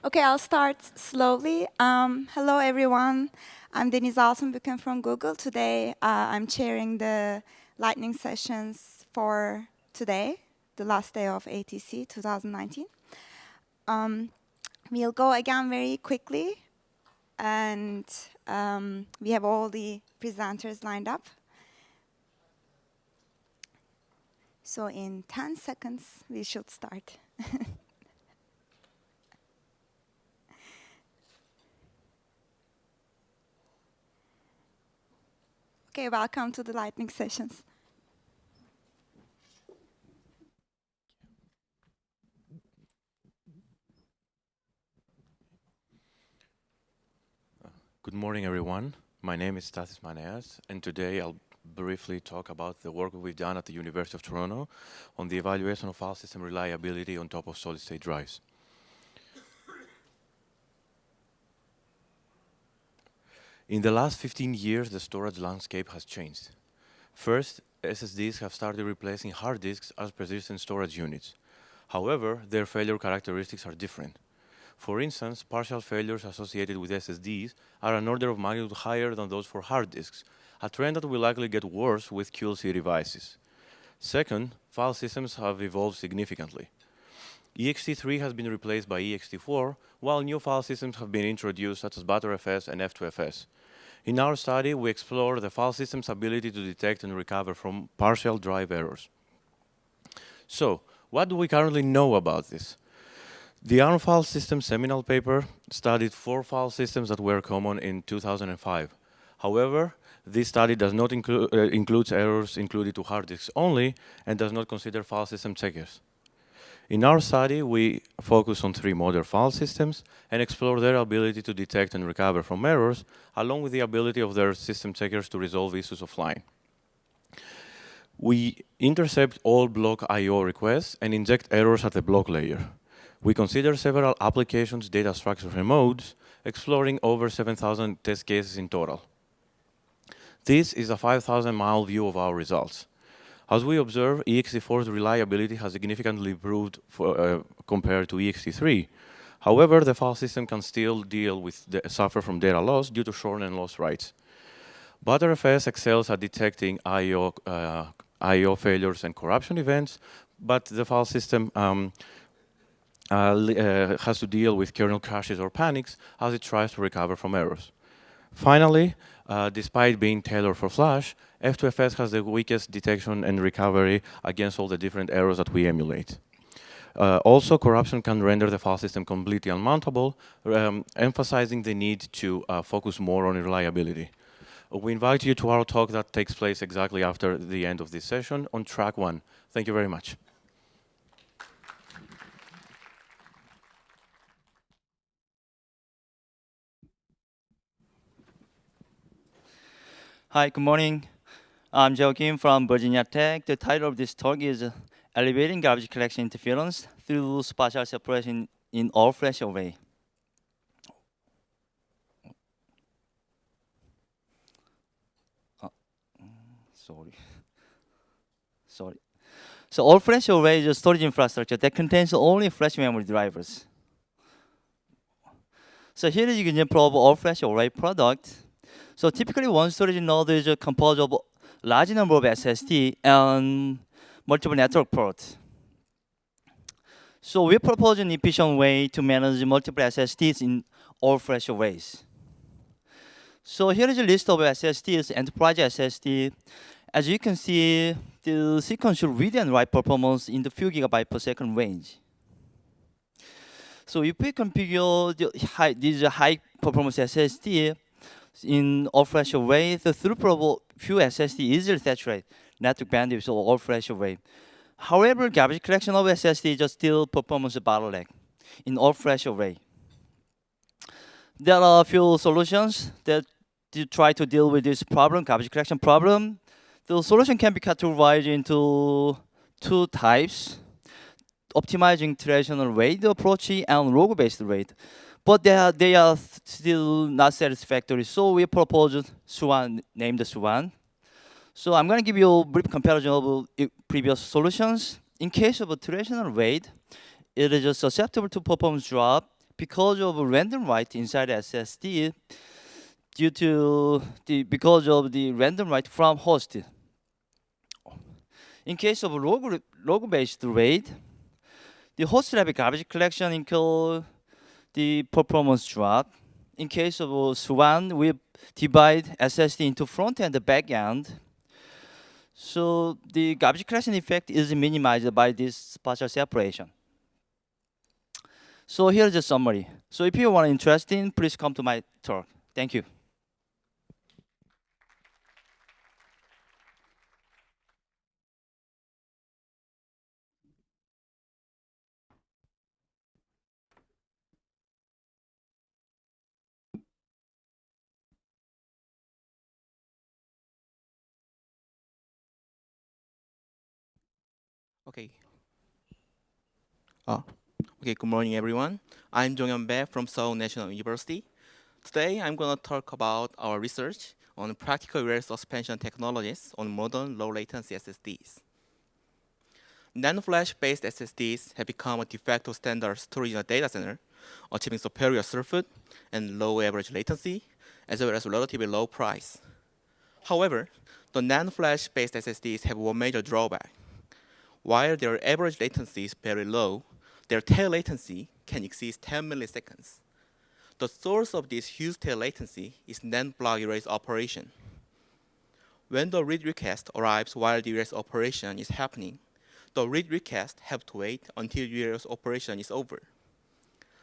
Okay, I'll start slowly. Hello, everyone. I'm Deniz Altinbuken from Google. Today, I'm chairing the lightning sessions for today, the last day of ATC 2019. Um, we'll go again very quickly, and we have all the presenters lined up. So in 10 seconds, we should start. Okay, welcome to the lightning sessions. Good morning, everyone. My name is Stathis Maneas, and today I'll briefly talk about the work we've done at the University of Toronto on the evaluation of file system reliability on top of solid-state drives. In the last 15 years, the storage landscape has changed. First, SSDs have started replacing hard disks as persistent storage units. However, their failure characteristics are different. For instance, partial failures associated with SSDs are an order of magnitude higher than those for hard disks, a trend that will likely get worse with QLC devices. Second, file systems have evolved significantly. ext3 has been replaced by ext4, while new file systems have been introduced such as ButterFS and F2FS. In our study, we explore the file system's ability to detect and recover from partial drive errors. So, what do we currently know about this? The ARM file system seminal paper studied 4 file systems that were common in 2005. However, this study does not include errors included to hard disks only and does not consider file system checkers. In our study, we focus on 3 modern file systems and explore their ability to detect and recover from errors, along with the ability of their system checkers to resolve issues offline. We intercept all block I/O requests and inject errors at the block layer. We consider several applications, data structures, and modes, exploring over 7,000 test cases in total. This is a 5,000-mile view of our results. As we observe, ext4's reliability has significantly improved compared to ext3. However, the file system can still suffer from data loss due to short and lost writes. ButterFS excels at detecting I/O failures and corruption events, but the file system has to deal with kernel crashes or panics as it tries to recover from errors. Finally, despite being tailored for Flash, F2FS has the weakest detection and recovery against all the different errors that we emulate. Also, corruption can render the file system completely unmountable, emphasizing the need to focus more on reliability. We invite you to our talk that takes place exactly after the end of this session on track 1. Thank you very much. Hi, good morning. I'm Joe Kim from Virginia Tech. The title of this talk is Elevating Garbage Collection Interference Through Spatial Separation in All-Flash Array. Sorry. So all-flash array is a storage infrastructure that contains only flash memory drivers. So here is an example of all-flash array product. So typically, one storage node is composed of a large number of SSD and multiple network ports. So we propose an efficient way to manage multiple SSDs in all-flash arrays. So here is a list of SSDs, enterprise SSD. As you can see, the sequential read and write performance in the few gigabyte per second range. So if we configure these high performance SSD, in all-flash array, the throughput of few SSD easily saturate network bandwidth of all-flash array. However, garbage collection of SSD is still performance bottleneck in all-flash array. There are a few solutions that try to deal with this problem, garbage collection problem. The solution can be categorized into 2 types: optimizing traditional RAID approach and log-based RAID. But they are still not satisfactory, so we proposed Swan, named Swan. So I'm going to give you a brief comparison of previous solutions. In case of a traditional RAID, it is susceptible to performance drop because of random write inside SSD, because of the random write from host. In case of log-based RAID, the host level garbage collection include the performance drop. In case of SWAN, we divide SSD into front and the back end. So the garbage collection effect is minimized by this spatial separation. So here's the summary. So if you are interested, please come to my talk. Thank you. Okay. Oh, okay. Good morning, everyone. I'm Jonghyun Bae from Seoul National University. Today, I'm going to talk about our research on practical array suspension technologies on modern low-latency SSDs. NAND flash-based SSDs have become a de facto standard storage in a data center, achieving superior throughput and low average latency, as well as relatively low price. However, the NAND flash-based SSDs have one major drawback. While their average latency is very low, their tail latency can exceed 10 milliseconds. The source of this huge tail latency is NAND block erase operation. When the read request arrives while the erase operation is happening, the read request have to wait until the erase operation is over.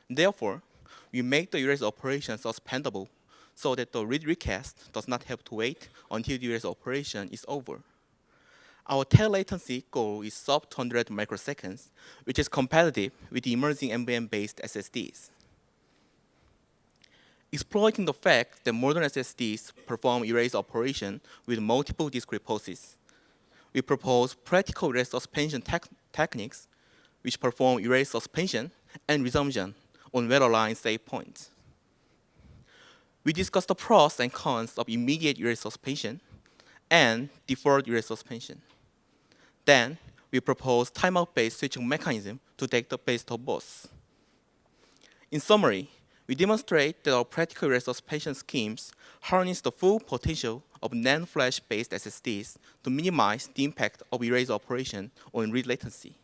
Therefore, we make the erase operation suspendable so that the read request does not have to wait until the erase operation is over. Our tail latency goal is sub 200 microseconds, which is competitive with the emerging NVMe-based SSDs. Exploiting the fact that modern SSDs perform erase operation with multiple discrete pulses, we propose practical erase suspension techniques which perform erase suspension and resumption on well-aligned save points. We discuss the pros and cons of immediate erase suspension and deferred erase suspension. Then, we propose timeout-based switching mechanism to take the best of both. In summary, we demonstrate that our practical erase suspension schemes harness the full potential of NAND flash-based SSDs to minimize the impact of erase operation on read latency.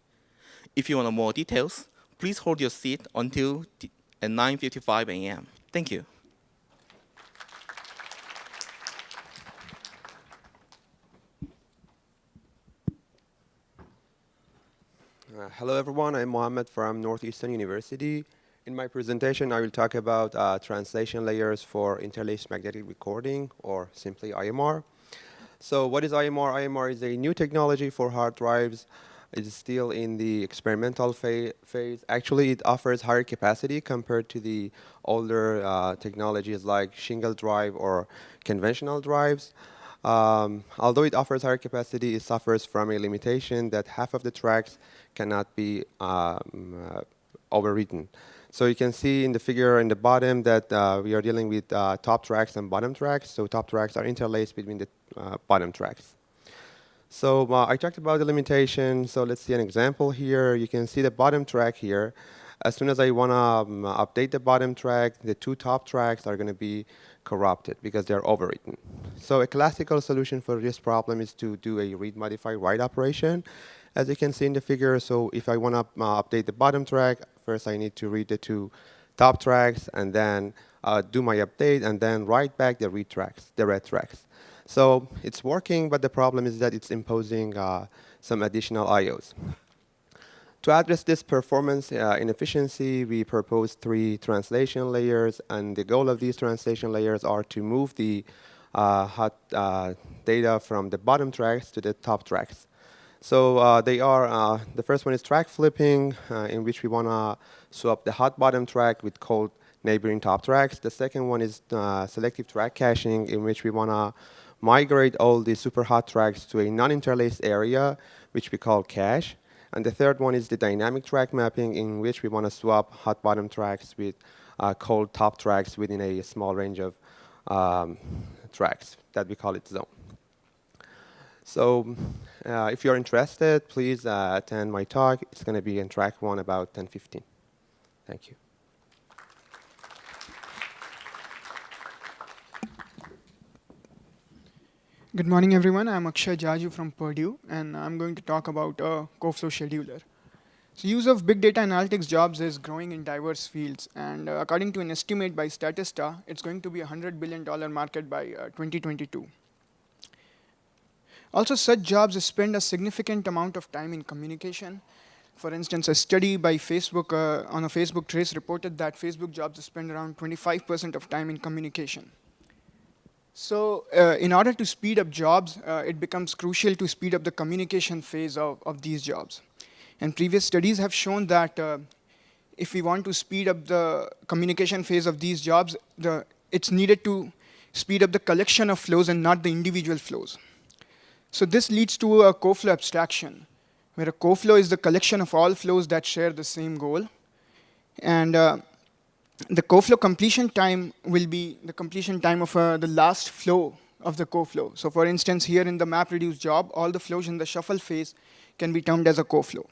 If you want more details, please hold your seat until at 9:55 a.m. Thank you. Hello everyone, I'm Mohammed from Northeastern University. In my presentation, I will talk about translation layers for interlaced magnetic recording, or simply IMR. So what is IMR? IMR is a new technology for hard drives. It is still in the experimental phase. Actually, it offers higher capacity compared to the older technologies like shingle drive or conventional drives. Although it offers higher capacity, it suffers from a limitation that half of the tracks cannot be overwritten. So you can see in the figure in the bottom that we are dealing with top tracks and bottom tracks. So top tracks are interlaced between the bottom tracks. So I talked about the limitation. So let's see an example here. You can see the bottom track here. As soon as I want to update the bottom track, the two top tracks are going to be corrupted because they're overwritten. So a classical solution for this problem is to do a read, modify, write operation. As you can see in the figure, so if I want to update the bottom track, first I need to read the two top tracks and then do my update and then write back the read tracks, the red tracks. So it's working, but the problem is that it's imposing some additional IOs. To address this performance inefficiency, we propose 3 translation layers, and the goal of these translation layers are to move the hot data from the bottom tracks to the top tracks. So they are, the first one is track flipping, in which we want to swap the hot bottom track with cold neighboring top tracks. The second one is selective track caching, in which we want to migrate all the super hot tracks to a non-interlaced area, which we call cache. And the third one is the dynamic track mapping, in which we want to swap hot bottom tracks with cold top tracks within a small range of tracks that we call it zone. So if you're interested, please attend my talk. It's going to be in track 1 about 10:15. Thank you. Good morning, everyone. I'm Akshay Jaju from Purdue, and I'm going to talk about a CoFlow scheduler. So use of big data analytics jobs is growing in diverse fields, and according to an estimate by Statista, it's going to be a $100 billion market by 2022. Also, such jobs spend a significant amount of time in communication. For instance, a study by Facebook on a Facebook trace reported that Facebook jobs spend around 25% of time in communication. So in order to speed up jobs, it becomes crucial to speed up the communication phase of these jobs. And previous studies have shown that if we want to speed up the communication phase of these jobs, it's needed to speed up the collection of flows and not the individual flows. So this leads to a CoFlow abstraction, where a CoFlow is the collection of all flows that share the same goal. And the CoFlow completion time will be the completion time of the last flow of the CoFlow. So for instance, here in the MapReduce job, all the flows in the shuffle phase can be termed as a CoFlow.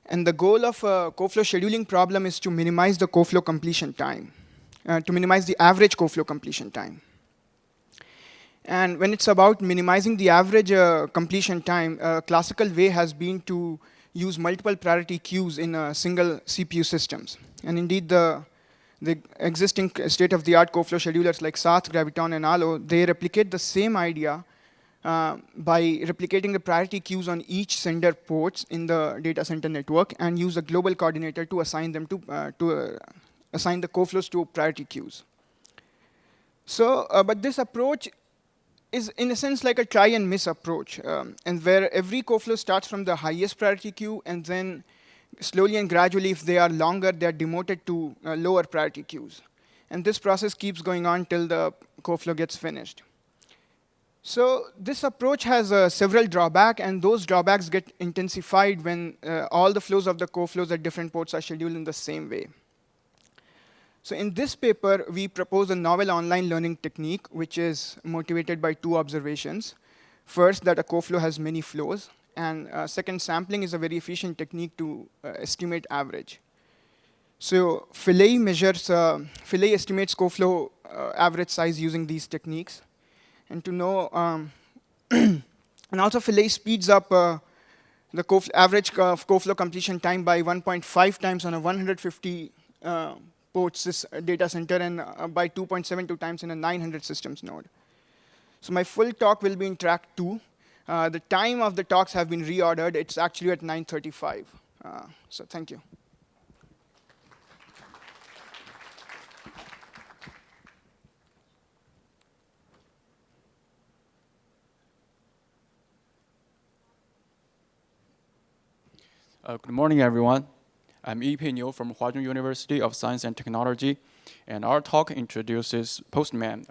And the goal of a CoFlow scheduling problem is to minimize the CoFlow completion time, to minimize the average CoFlow completion time. And when it's about minimizing the average completion time, a classical way has been to use multiple priority queues in single CPU systems. And indeed, the existing state-of-the-art CoFlow schedulers like Sath, Graviton, and Allo, they replicate the same idea by replicating the priority queues on each sender ports in the data center network and use a global coordinator to assign them to assign the CoFlows to priority queues. So, but this approach is in a sense like a try and miss approach, and where every CoFlow starts from the highest priority queue, and then slowly and gradually, if they are longer, they are demoted to lower priority queues. And this process keeps going on till the CoFlow gets finished. So this approach has several drawbacks, and those drawbacks get intensified when all the flows of the CoFlows at different ports are scheduled in the same way. So in this paper, we propose a novel online learning technique, which is motivated by two observations. First, that a CoFlow has many flows. And second, sampling is a very efficient technique to estimate average. So Philae estimates CoFlow average size using these techniques. And to know, and also Philae speeds up the average of CoFlow completion time by 1.5 times on a 150 ports data center, and by 2.72 times in a 900 systems node. So my full talk will be in track 2. The time of the talks have been reordered. It's actually at 9:35. So thank you. Good morning, everyone. I'm Yipei Niu from Huazhong University of Science and Technology, and our talk introduces Postman,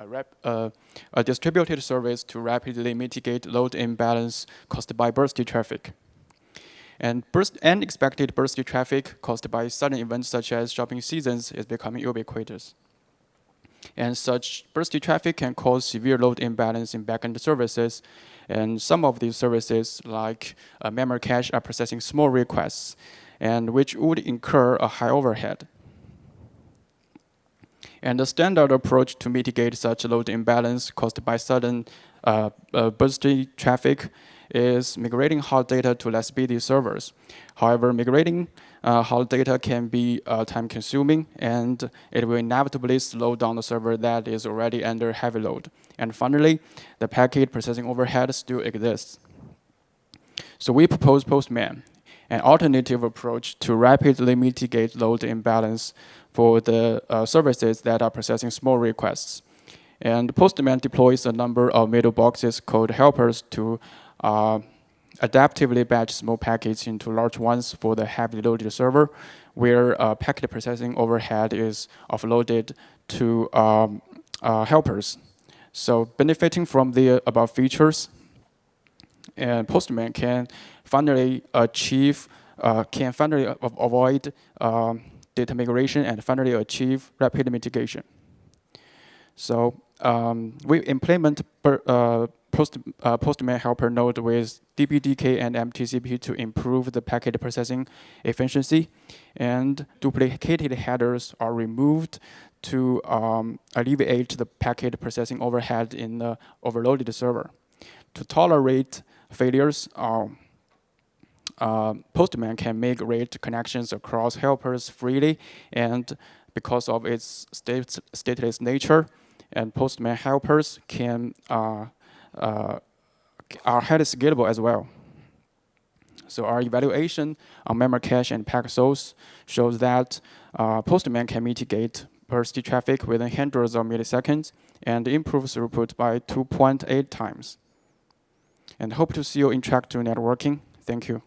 a distributed service to rapidly mitigate load imbalance caused by bursty traffic. And unexpected bursty traffic caused by sudden events such as shopping seasons is becoming ubiquitous. And such bursty traffic can cause severe load imbalance in backend services. And some of these services, like memory cache, are processing small requests, and which would incur a high overhead. And the standard approach to mitigate such load imbalance caused by sudden bursty traffic is migrating hot data to less speedy servers. However, migrating hot data can be time-consuming, and it will inevitably slow down the server that is already under heavy load. And finally, the packet processing overhead still exists. So we propose Postman, an alternative approach to rapidly mitigate load imbalance for the services that are processing small requests. And Postman deploys a number of middle boxes called helpers to adaptively batch small packets into large ones for the heavily loaded server, where packet processing overhead is offloaded to helpers. So benefiting from the above features, and Postman can finally avoid data migration and finally achieve rapid mitigation. So we implement Postman helper node with DPDK and MTCP to improve the packet processing efficiency, and duplicated headers are removed to alleviate the packet processing overhead in the overloaded server. To tolerate failures, Postman can make RAID connections across helpers freely, and because of its stateless nature, and Postman helpers are highly scalable as well. So our evaluation on memory cache and packet source shows that Postman can mitigate bursty traffic within hundreds of milliseconds and improve throughput by 2.8 times. And hope to see you in Track 2 networking. Thank you.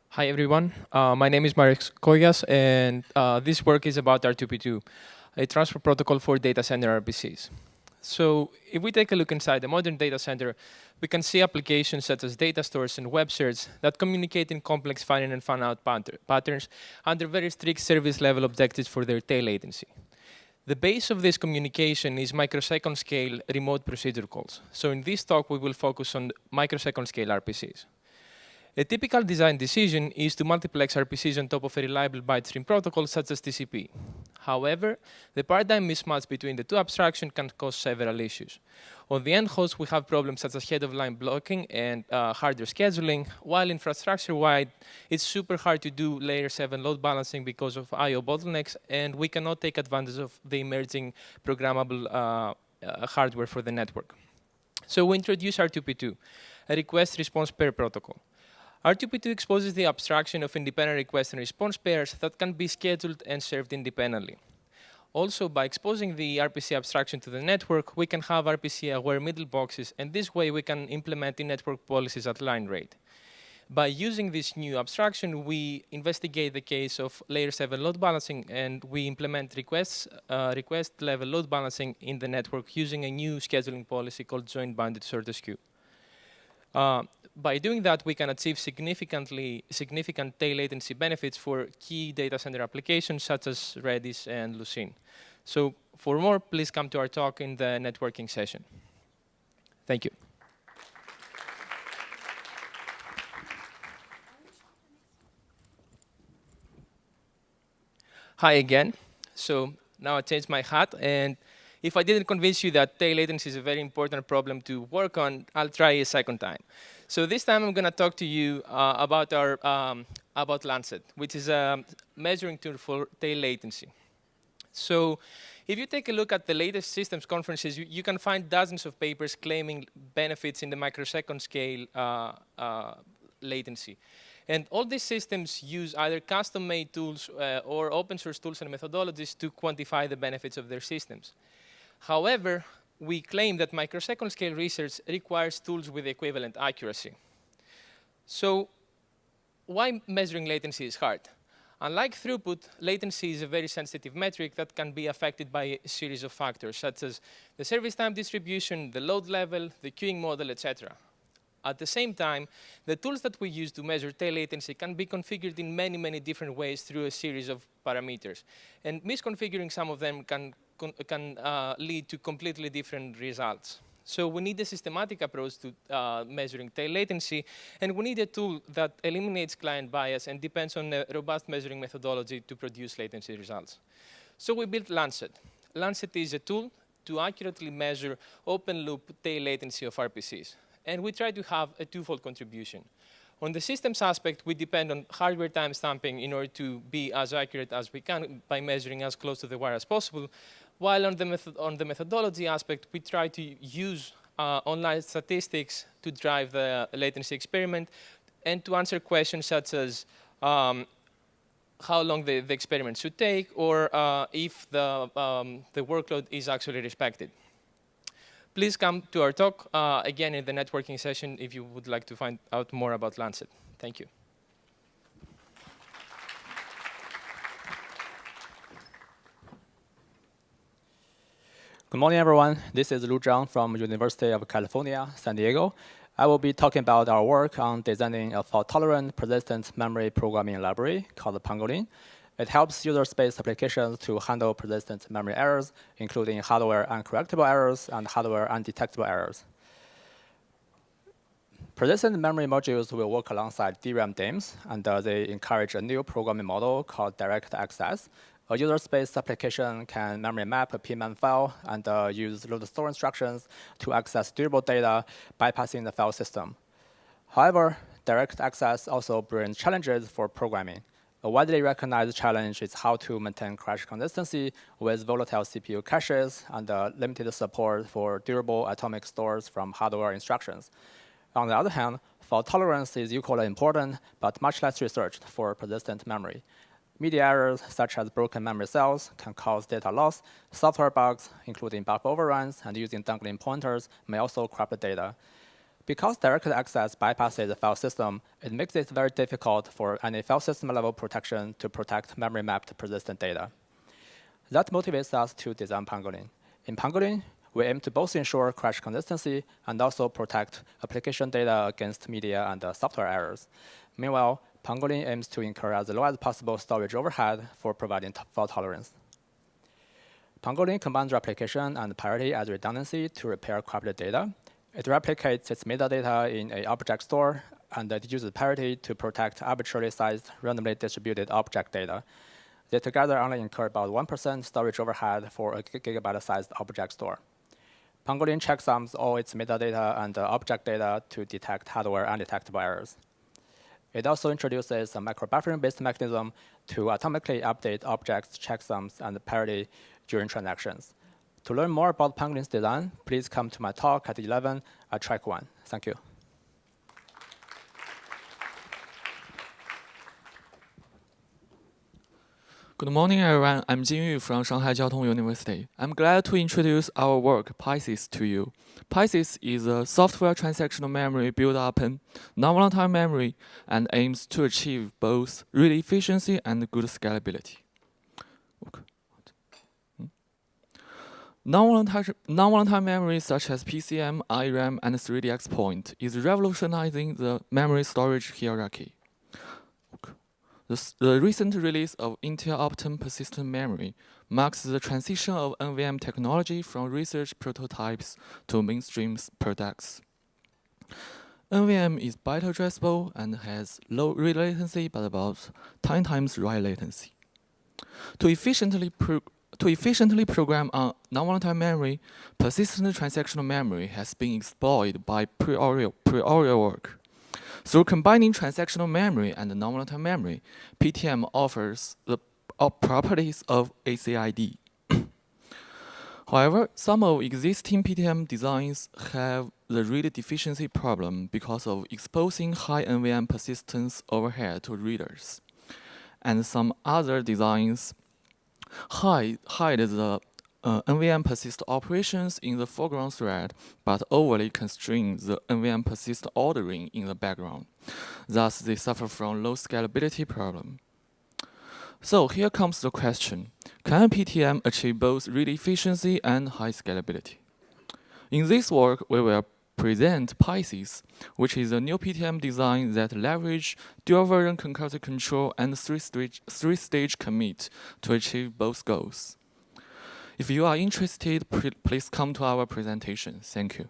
Hi, everyone. My name is Marek Koyas, and this work is about R2P2, a transfer protocol for data center RPCs. So if we take a look inside a modern data center, we can see applications such as data stores and web search that communicate in complex fan-in and fan-out patterns under very strict service level objectives for their tail latency. The base of this communication is microsecond scale remote procedure calls. So in this talk, we will focus on microsecond scale RPCs. A typical design decision is to multiplex RPCs on top of a reliable byte stream protocol such as TCP. However, the paradigm mismatch between the two abstractions can cause several issues. On the end host, we have problems such as head-of-line blocking and harder scheduling, while infrastructure-wide, it's super hard to do layer 7 load balancing because of I/O bottlenecks, and we cannot take advantage of the emerging programmable hardware for the network. So we introduce R2P2, a request-response pair protocol. R2P2 exposes the abstraction of independent request and response pairs that can be scheduled and served independently. Also, by exposing the RPC abstraction to the network, we can have RPC-aware middle boxes, and this way we can implement the network policies at line rate. By using this new abstraction, we investigate the case of layer 7 load balancing, and we implement request-level load balancing in the network using a new scheduling policy called joint bounded shortest queue. By doing that, we can achieve significant tail latency benefits for key data center applications such as Redis and Lucene. So for more, please come to our talk in the networking session. Thank you. Hi again. So now I changed my hat, and if I didn't convince you that tail latency is a very important problem to work on, I'll try a second time. So this time I'm going to talk to you about Lancet, which is a measuring tool for tail latency. So if you take a look at the latest systems conferences, you can find dozens of papers claiming benefits in the microsecond scale latency. And all these systems use either custom-made tools or open source tools and methodologies to quantify the benefits of their systems. However, we claim that microsecond scale research requires tools with equivalent accuracy. So why measuring latency is hard? Unlike throughput, latency is a very sensitive metric that can be affected by a series of factors, such as the service time distribution, the load level, the queuing model, etc. At the same time, the tools that we use to measure tail latency can be configured in many, many different ways through a series of parameters. And misconfiguring some of them can lead to completely different results. So we need a systematic approach to measuring tail latency, and we need a tool that eliminates client bias and depends on a robust measuring methodology to produce latency results. So we built Lancet. Lancet is a tool to accurately measure open-loop tail latency of RPCs. And we try to have a twofold contribution. On the systems aspect, we depend on hardware timestamping in order to be as accurate as we can by measuring as close to the wire as possible. While on the methodology aspect, we try to use online statistics to drive the latency experiment and to answer questions such as how long the experiment should take or if the workload is actually respected. Please come to our talk again in the networking session if you would like to find out more about Lancet. Thank you. Good morning, everyone. This is Lu Zhang from University of California, San Diego. I will be talking about our work on designing a fault-tolerant persistent memory programming library called Pangolin. It helps user space applications to handle persistent memory errors, including hardware uncorrectable errors and hardware undetectable errors. Persistent memory modules will work alongside DRAM DIMMs, and they encourage a new programming model called direct access. A user-space application can memory map a PMAN file and use load store instructions to access durable data, bypassing the file system. However, direct access also brings challenges for programming. A widely recognized challenge is how to maintain crash consistency with volatile CPU caches and limited support for durable atomic stores from hardware instructions. On the other hand, fault tolerance is equally important, but much less researched for persistent memory. Media errors, such as broken memory cells, can cause data loss. Software bugs, including buffer overruns and using dangling pointers, may also corrupt the data. Because direct access bypasses the file system, it makes it very difficult for any file system level protection to protect memory mapped persistent data. That motivates us to design Pangolin. In Pangolin, we aim to both ensure crash consistency and also protect application data against media and software errors. Meanwhile, Pangolin aims to incur as low as possible storage overhead for providing fault tolerance. Pangolin combines replication and parity as redundancy to repair corrupted data. It replicates its metadata in an object store, and it uses parity to protect arbitrarily sized, randomly distributed object data. They together only incur about 1% storage overhead for a gigabyte-sized object store. Pangolin checksums all its metadata and object data to detect hardware undetectable errors. It also introduces a microbuffering-based mechanism to atomically update objects, checksums, and parity during transactions. To learn more about Pangolin's design, please come to my talk at 11 at track 1. Thank you. Good morning, everyone. I'm Jin Yu from Shanghai Jiao Tong University. I'm glad to introduce our work, PySys, to you. PySys is a software transactional memory built upon non-volatile memory and aims to achieve both read efficiency and good scalability. Non-volatile memory such as PCM, IRAM, and 3DX point is revolutionizing the memory storage hierarchy. The recent release of Intel Optane persistent memory marks the transition of NVM technology from research prototypes to mainstream products. NVM is byte addressable and has low read latency but about 10 times write latency. To efficiently program on non-volatile memory, persistent transactional memory has been exploited by pre-Oreo work. Through combining transactional memory and non-volatile memory, PTM offers the properties of ACID. However, some of existing PTM designs have the read deficiency problem because of exposing high NVM persistence overhead to readers. And some other designs hide the NVM persist operations in the foreground thread, but overly constrain the NVM persist ordering in the background. Thus, they suffer from low scalability problem. So here comes the question: can PTM achieve both read efficiency and high scalability? In this work, we will present PySys, which is a new PTM design that leverage dual version concurrency control and three-stage commit to achieve both goals. If you are interested, please come to our presentation. Thank you.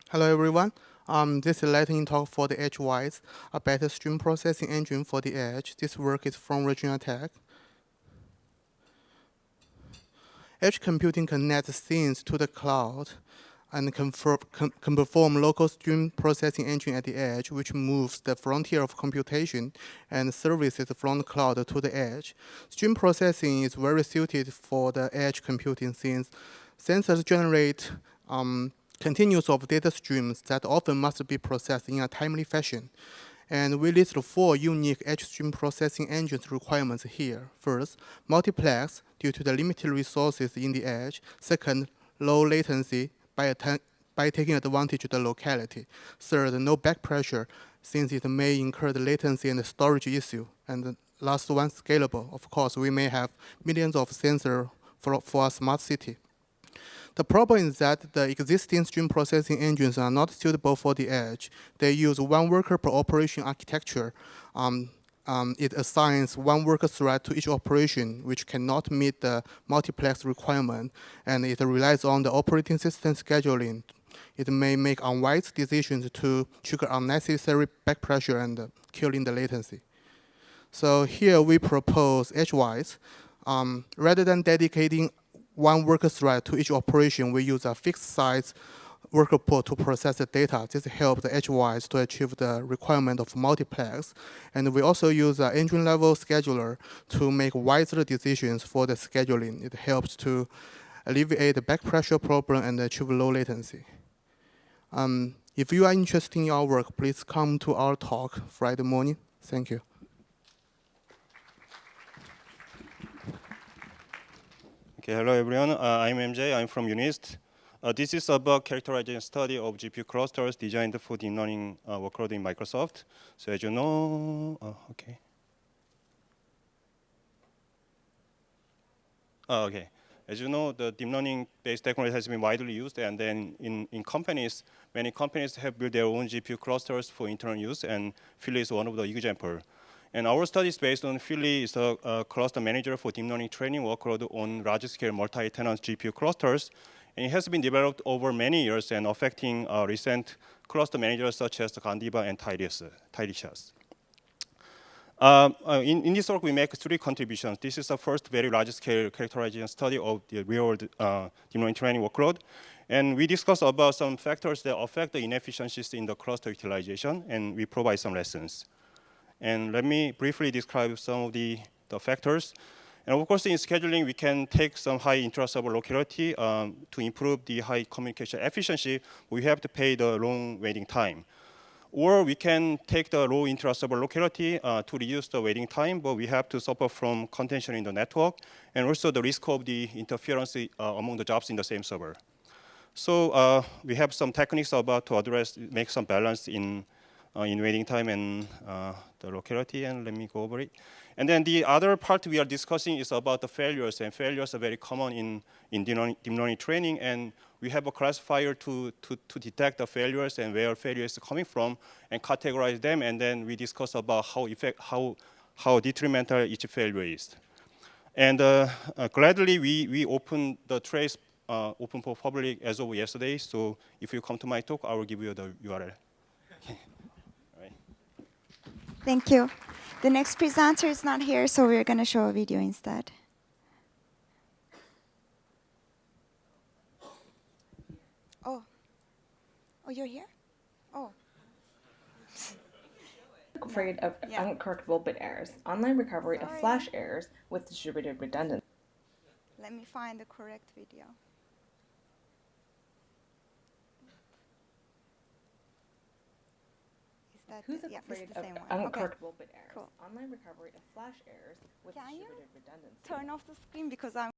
Hello, everyone. This is lightning talk for the Edgewise, a better stream processing engine for the edge. This work is from Regional Tech. Edge computing connects things to the cloud and can perform local stream processing engine at the edge, which moves the frontier of computation and services from the cloud to the edge. Stream processing is very suited for the edge computing since sensors generate continuous of data streams that often must be processed in a timely fashion. And we list 4 unique edge stream processing engines requirements here. First, multiplex due to the limited resources in the edge. Second, low latency by taking advantage of the locality. Third, no back pressure since it may incur the latency and the storage issue. And the last one, scalable. Of course, we may have millions of sensors for a smart city. The problem is that the existing stream processing engines are not suitable for the edge. They use one worker per operation architecture, and it assigns one worker thread to each operation which cannot meet the multiplex requirement, and it relies on the operating system scheduling. It may make unwise decisions to trigger unnecessary back pressure and killing the latency. So here we propose edgewise. Rather than dedicating one worker thread to each operation, we use a fixed size worker pool to process the data. This helps the edgewise to achieve the requirement of multiplex. And we also use an engine level scheduler to make wiser decisions for the scheduling. It helps to alleviate the back pressure problem and achieve low latency. If you are interested in our work, please come to our talk Friday morning. Thank you. Okay, hello everyone. I'm MJ. I'm from UNIST. This is about characterization study of GPU clusters designed for deep learning workload in Microsoft. So as you know, okay. Okay. As you know, the deep learning-based technology has been widely used, and then in companies, many companies have built their own GPU clusters for internal use, and Philly is one of the examples. And our study is based on Philly is a cluster manager for deep learning training workload on large-scale multi-tenant GPU clusters. And it has been developed over many years and affecting recent cluster managers such as Gandiva and Tidicious. In this work, we make 3 contributions. This is the first very large-scale characterization study of the real-world deep learning training workload. And we discuss about some factors that affect the inefficiencies in the cluster utilization, and we provide some lessons. And let me briefly describe some of the factors. And of course, in scheduling, we can take some high intra-server locality to improve the high communication efficiency. We have to pay the long waiting time. Or we can take the low intra-server locality to reduce the waiting time, but we have to suffer from contention in the network and also the risk of the interference among the jobs in the same server. So we have some techniques about to address, make some balance in waiting time and the locality, and let me go over it. And then the other part we are discussing is about the failures, and failures are very common in deep learning training, and we have a classifier to detect the failures and where failure is coming from and categorize them, and then we discuss about how detrimental each failure is. And gladly, we open the trace open for public as of yesterday, so if you come to my talk, I will give you the URL. Thank you. The next presenter is not here, so we're going to show a video instead. Oh, you're here? Oh. Afraid of uncorrectable bit errors, online recovery of flash errors with distributed redundancy. Let me find the correct video. Who's afraid of uncorrectable bit errors? Cool. Online recovery of flash errors with distributed redundancy. Turn off the screen because I'm